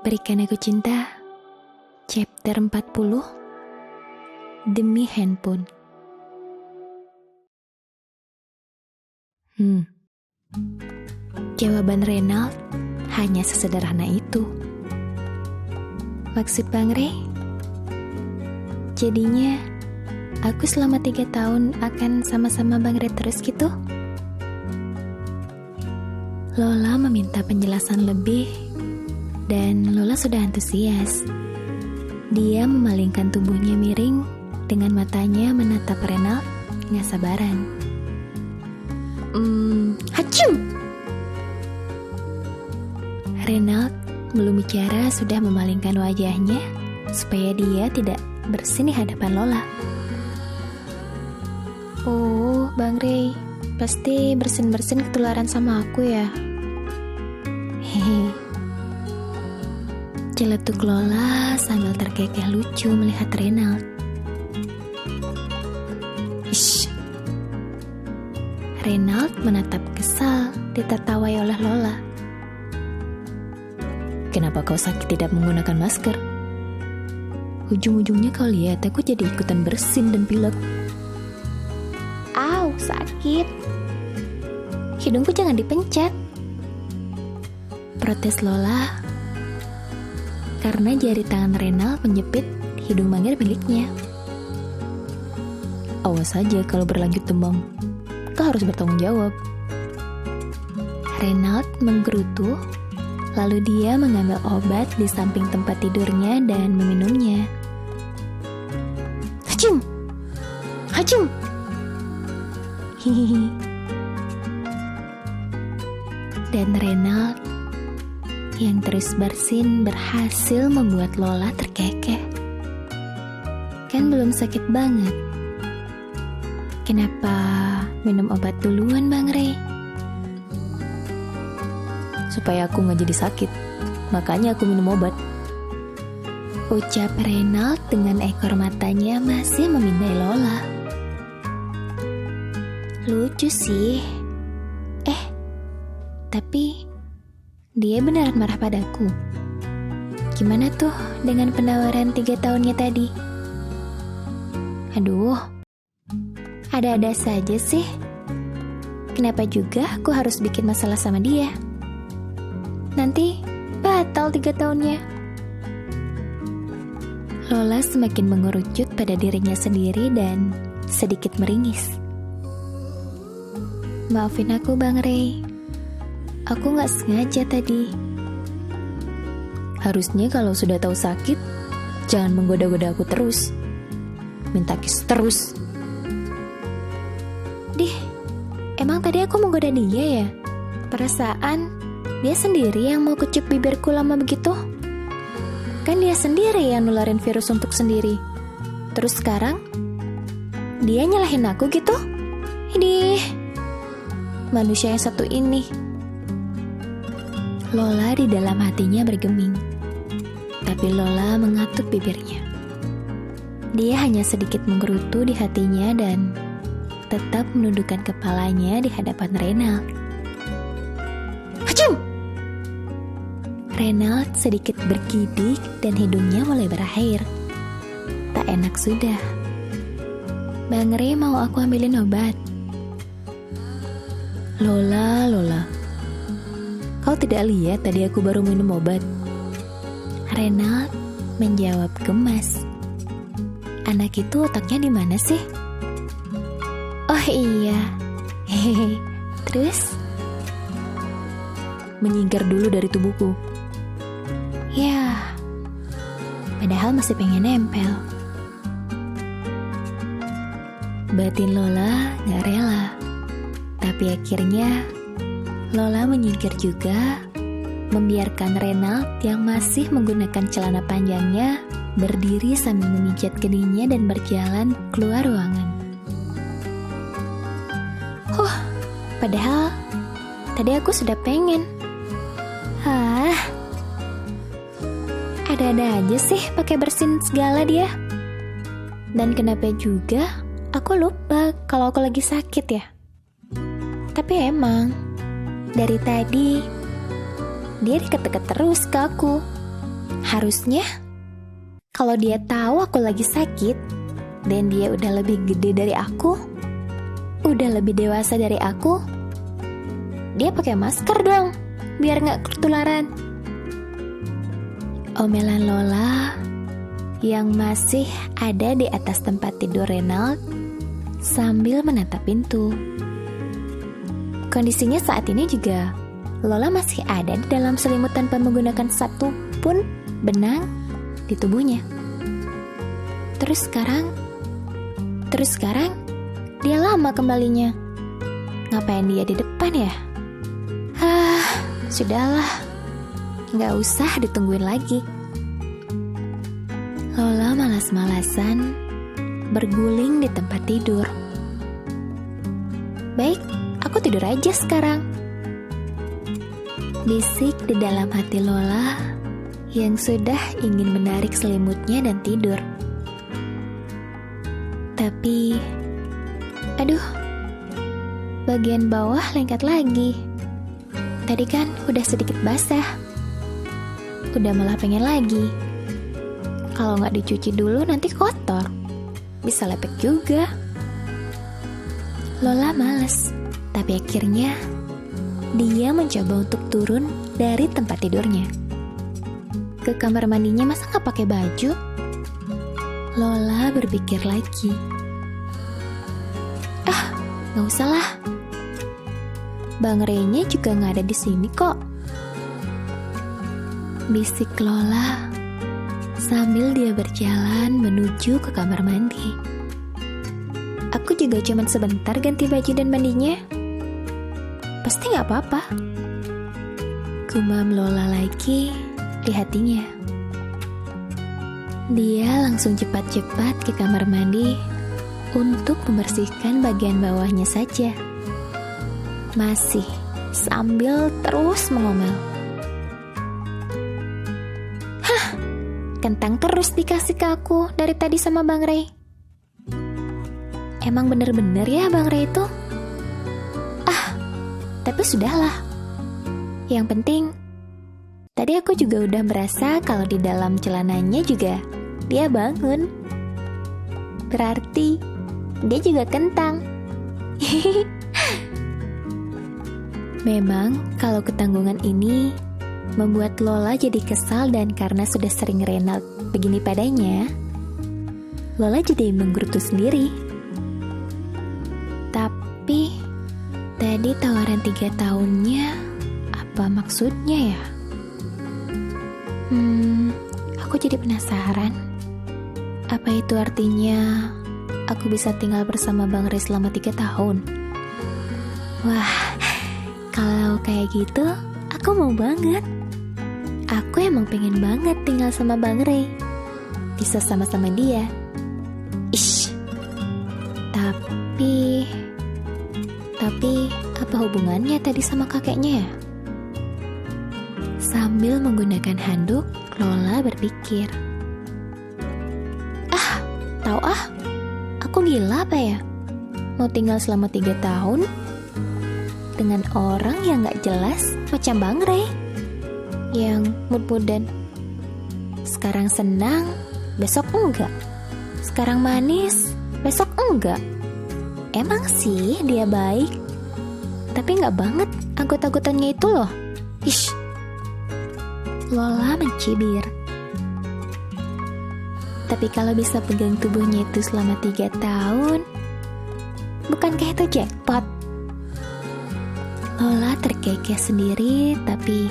Berikan Aku Cinta, chapter 40, Demi Handphone. Jawaban Renald hanya sesederhana itu. Maksud Bang Rey? Jadinya, aku selama 3 tahun akan sama-sama Bang Rey terus gitu? Lola meminta penjelasan lebih, dan Lola sudah antusias. Dia memalingkan tubuhnya miring, dengan matanya menatap Renald, gak sabaran. Hacum! Renald belum bicara sudah memalingkan wajahnya, supaya dia tidak bersin di hadapan Lola. Oh, Bang Rey, pasti bersin-bersin ketularan sama aku ya? Hehe. Celetuk Lola sambil terkekeh lucu melihat Renald. Ish. Renald menatap kesal ditertawai oleh Lola. Kenapa kau sakit tidak menggunakan masker? Ujung-ujungnya kau lihat aku jadi ikutan bersin dan pilek. Au, sakit. Hidungku jangan dipencet. Protes Lola karena jari tangan Renald menjepit hidung mangir miliknya. Awas saja kalau berlanjut demam. Kau harus bertanggung jawab. Renald menggerutu, lalu dia mengambil obat di samping tempat tidurnya dan meminumnya. Hacum! Hacum! Hihihi. Dan Renald yang terus bersin berhasil membuat Lola terkekeh. Kan belum sakit banget. Kenapa minum obat duluan Bang Rey? Supaya aku gak jadi sakit, makanya aku minum obat. Ucap Renald dengan ekor matanya masih memindai Lola. Lucu sih. Tapi dia beneran marah padaku. Gimana tuh dengan penawaran 3 tahunnya tadi? Aduh, ada-ada saja sih. Kenapa juga aku harus bikin masalah sama dia? Nanti batal 3 tahunnya. Lola semakin mengerucut pada dirinya sendiri dan sedikit meringis. Maafin aku Bang Rey. Aku gak sengaja tadi. Harusnya kalau sudah tahu sakit, jangan menggoda-goda aku terus. Minta kiss terus. Dih, emang tadi aku menggoda dia ya? Perasaan dia sendiri yang mau kecup bibirku lama begitu. Kan dia sendiri yang nularin virus untuk sendiri. Terus sekarang dia nyalahin aku gitu? Idih, manusia yang satu ini. Lola di dalam hatinya bergeming, tapi Lola mengatut bibirnya. Dia hanya sedikit menggerutu di hatinya dan tetap menundukkan kepalanya di hadapan Renald. Hacum! Renald sedikit bergidik dan hidungnya mulai berair. Tak enak sudah. Bang Rey mau aku ambilin obat. Lola. Kau tidak lihat tadi aku baru minum obat? Renald menjawab gemas. Anak itu otaknya di mana sih? Oh iya. Hehehe. Terus? Menyingkir dulu dari tubuhku. Ya. Padahal masih pengen nempel. Batin Lola gak rela. Tapi akhirnya Lola menyingkir juga, membiarkan Renald yang masih menggunakan celana panjangnya berdiri sambil memijat keningnya dan berjalan keluar ruangan. Padahal tadi aku sudah pengen. Ada-ada aja sih pakai bersin segala dia. Dan kenapa juga aku lupa kalau aku lagi sakit ya. Tapi emang dari tadi dia deket-deket terus ke aku. Harusnya kalau dia tahu aku lagi sakit dan dia udah lebih gede dari aku, udah lebih dewasa dari aku, dia pakai masker dong biar nggak ketularan. Omelan Lola yang masih ada di atas tempat tidur Reynald sambil menatap pintu. Kondisinya saat ini juga Lola masih ada di dalam selimut tanpa menggunakan satu pun benang di tubuhnya. Terus sekarang dia lama kembalinya. Ngapain dia di depan ya? Sudahlah, nggak usah ditungguin lagi. Lola malas-malasan berguling di tempat tidur. Baik, aku tidur aja sekarang. Bisik di dalam hati Lola yang sudah ingin menarik selimutnya dan tidur. Tapi, aduh, bagian bawah lengket lagi. Tadi kan udah sedikit basah. Udah malah pengen lagi. Kalau nggak dicuci dulu nanti kotor. Bisa lepek juga. Lola males, tapi akhirnya dia mencoba untuk turun dari tempat tidurnya. Ke kamar mandinya masa nggak pakai baju? Lola berpikir lagi. Nggak usah lah. Bang Rey-nya juga nggak ada di sini kok. Bisik Lola sambil dia berjalan menuju ke kamar mandi. Aku juga cuma sebentar ganti baju dan mandinya. Pasti nggak apa-apa. Gumam Lola lagi di hatinya. Dia langsung cepat-cepat ke kamar mandi untuk membersihkan bagian bawahnya saja. Masih sambil terus mengomel. Kentang terus dikasih ke aku dari tadi sama Bang Rey. Emang bener-bener ya Bang Rey itu? Tapi sudahlah. Yang penting, tadi aku juga udah merasa kalau di dalam celananya juga dia bangun. Berarti dia juga kentang. Memang kalau ketanggungan ini membuat Lola jadi kesal, dan karena sudah sering Reynald begini padanya, Lola jadi menggerutu sendiri. Tapi tadi tawaran 3 tahunnya apa maksudnya ya? Aku jadi penasaran. Apa itu artinya aku bisa tinggal bersama Bang Rey selama 3 tahun? Wah, kalau kayak gitu, aku mau banget. Aku emang pengen banget tinggal sama Bang Rey. Bisa sama-sama dia. Ish. Tapi apa hubungannya tadi sama kakeknya ya? Sambil menggunakan handuk, Lola berpikir. Aku gila apa ya? Mau tinggal selama 3 tahun dengan orang yang gak jelas macam Bang Rey, yang mud-mudan. Sekarang senang, besok enggak. Sekarang manis, besok enggak. Emang sih dia baik, tapi gak banget anggot-anggotannya itu loh. Ish. Lola mencibir. Tapi kalau bisa pegang tubuhnya itu selama 3 tahun, bukankah itu jackpot? Lola terkekeh sendiri, tapi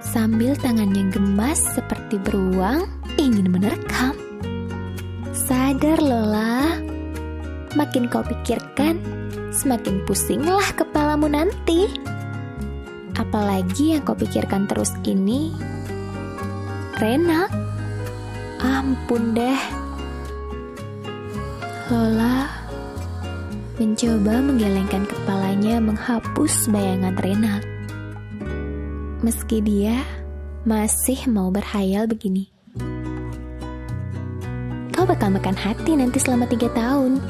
sambil tangannya gemas seperti beruang ingin menerkam. Sadar Lola, makin kau pikirkan, semakin pusinglah kepalamu nanti. Apalagi yang kau pikirkan terus ini, Rena. Ampun deh. Lola mencoba menggelengkan kepalanya menghapus bayangan Reynald. Meski dia masih mau berhayal begini. Kau bakal makan hati nanti selama 3 tahun,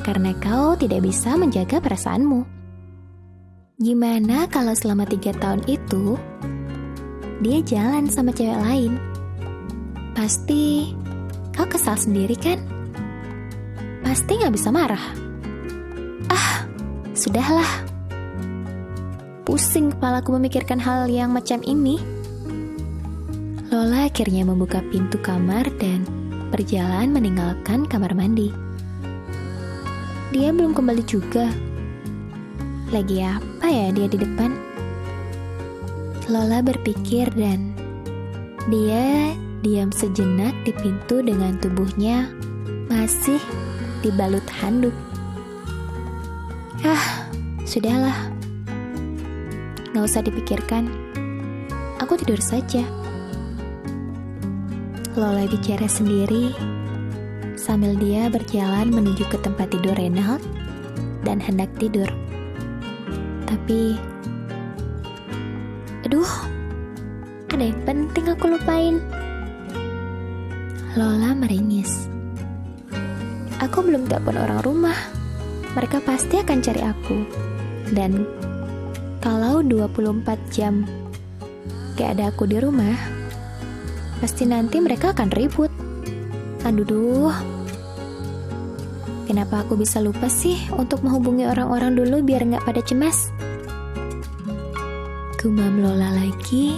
karena kau tidak bisa menjaga perasaanmu. Gimana kalau selama 3 tahun itu dia jalan sama cewek lain. Pasti kau kesal sendiri kan? Pasti gak bisa marah. Sudahlah. Pusing kepalaku memikirkan hal yang macam ini. Lola akhirnya membuka pintu kamar dan berjalan meninggalkan kamar mandi. Dia belum kembali juga. Lagi apa ya dia di depan? Lola berpikir dan dia diam sejenak di pintu dengan tubuhnya masih dibalut handuk. Sudahlah. Gak usah dipikirkan. Aku tidur saja. Lola bicara sendiri sambil dia berjalan menuju ke tempat tidur Reynald dan hendak tidur. Tapi ada yang penting aku lupain. Lola meringis. Aku belum telepon orang rumah. Mereka pasti akan cari aku. Dan kalau 24 jam gak ada aku di rumah, pasti nanti mereka akan ribut. Aduh, kenapa aku bisa lupa sih untuk menghubungi orang-orang dulu biar gak pada cemas? Gumam Lola lagi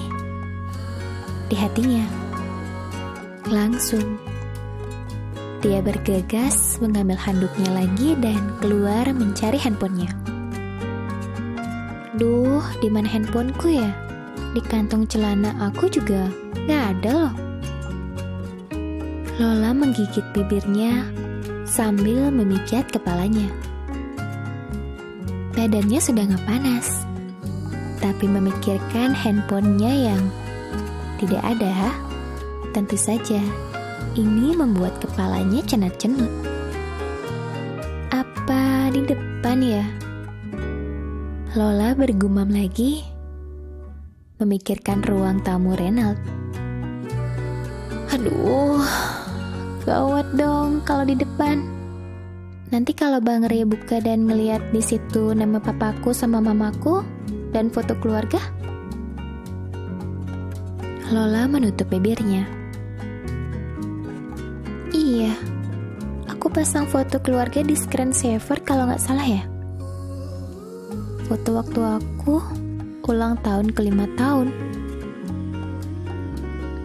di hatinya. Langsung dia bergegas mengambil handuknya lagi dan keluar mencari handphonenya. Di mana handphoneku ya? Di kantong celana aku juga gak ada loh. Lola menggigit bibirnya sambil memijat kepalanya. Badannya sudah gak panas, tapi memikirkan handphonenya yang tidak ada, tentu saja ini membuat kepalanya cenut-cenut. Apa di depan ya? Lola bergumam lagi, memikirkan ruang tamu Reynald. Aduh, gawat dong kalau di depan. Nanti kalau Bang Ray buka dan ngeliat di situ nama papaku sama mamaku dan foto keluarga. Lola menutup bibirnya. Iya, aku pasang foto keluarga di screensaver kalau nggak salah ya. Foto waktu aku ulang tahun ke-5 tahun.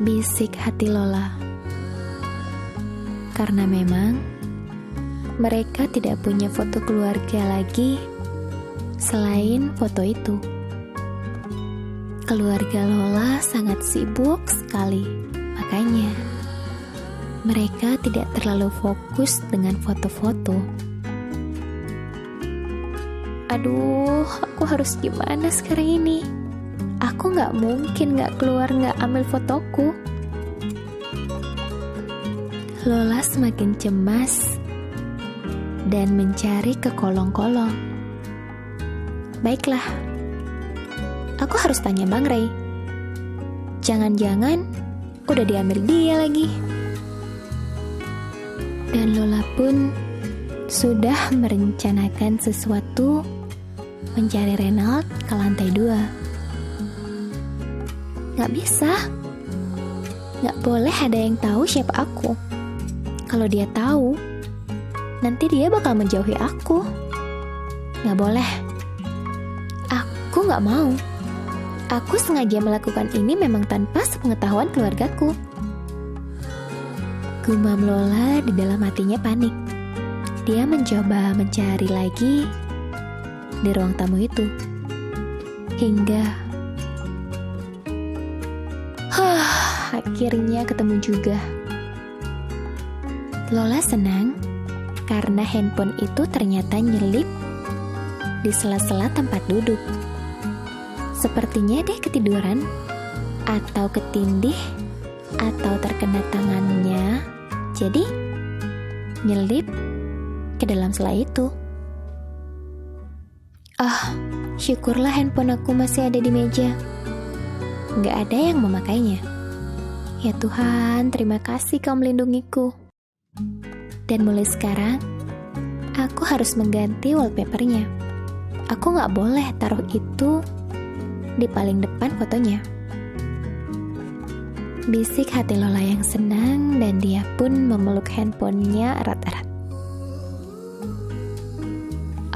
Bisik hati Lola. Karena memang mereka tidak punya foto keluarga lagi selain foto itu. Keluarga Lola sangat sibuk sekali, makanya mereka tidak terlalu fokus dengan foto-foto. Aduh, aku harus gimana sekarang ini? Aku gak mungkin gak keluar gak ambil fotoku. Lola semakin cemas dan mencari ke kolong-kolong. Baiklah, aku harus tanya Bang Ray. Jangan-jangan udah diambil dia lagi. Dan Lola pun sudah merencanakan sesuatu, mencari Reynald ke lantai 2. Gak bisa. Gak boleh ada yang tahu siapa aku. Kalau dia tahu, nanti dia bakal menjauhi aku. Gak boleh. Aku gak mau. Aku sengaja melakukan ini memang tanpa sepengetahuan keluargaku. Gumam Lola di dalam hatinya panik. Dia mencoba mencari lagi di ruang tamu itu. Hingga akhirnya ketemu juga. Lola senang karena handphone itu ternyata nyelip di sela-sela tempat duduk. Sepertinya dia ketiduran atau ketindih atau terkena tangannya, jadi nyelip ke dalam sela itu. Syukurlah handphone aku masih ada di meja. Gak ada yang memakainya. Ya Tuhan, terima kasih Kau melindungiku. Dan mulai sekarang, aku harus mengganti wallpapernya. Aku gak boleh taruh itu di paling depan fotonya. Bisik hati Lola yang senang dan dia pun memeluk handphonenya erat-erat.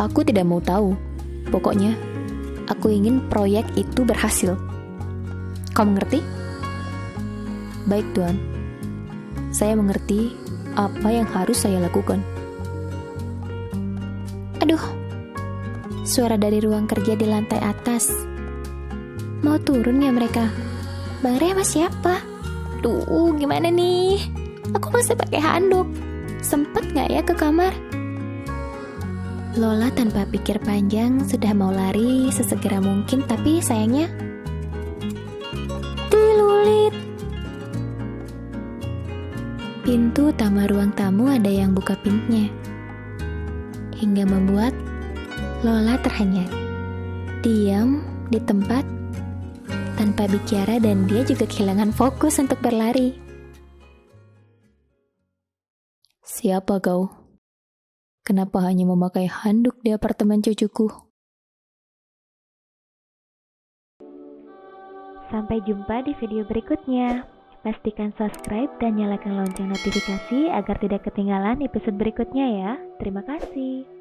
Aku tidak mau tahu. Pokoknya, aku ingin proyek itu berhasil. Kamu mengerti? Baik, Tuan. Saya mengerti apa yang harus saya lakukan. Aduh, suara dari ruang kerja di lantai atas. Mau turun ya mereka? Bang Ray sama siapa? Duh, gimana nih? Aku masih pakai handuk. Sempet gak ya ke kamar? Lola tanpa pikir panjang sudah mau lari sesegera mungkin, tapi sayangnya dilulit. Pintu utama ruang tamu ada yang buka pintunya, hingga membuat Lola terhenyak. Diam di tempat tanpa bicara dan dia juga kehilangan fokus untuk berlari. Siapa kau? Kenapa hanya memakai handuk di apartemen cucuku? Sampai jumpa di video berikutnya. Pastikan subscribe dan nyalakan lonceng notifikasi agar tidak ketinggalan episode berikutnya ya. Terima kasih.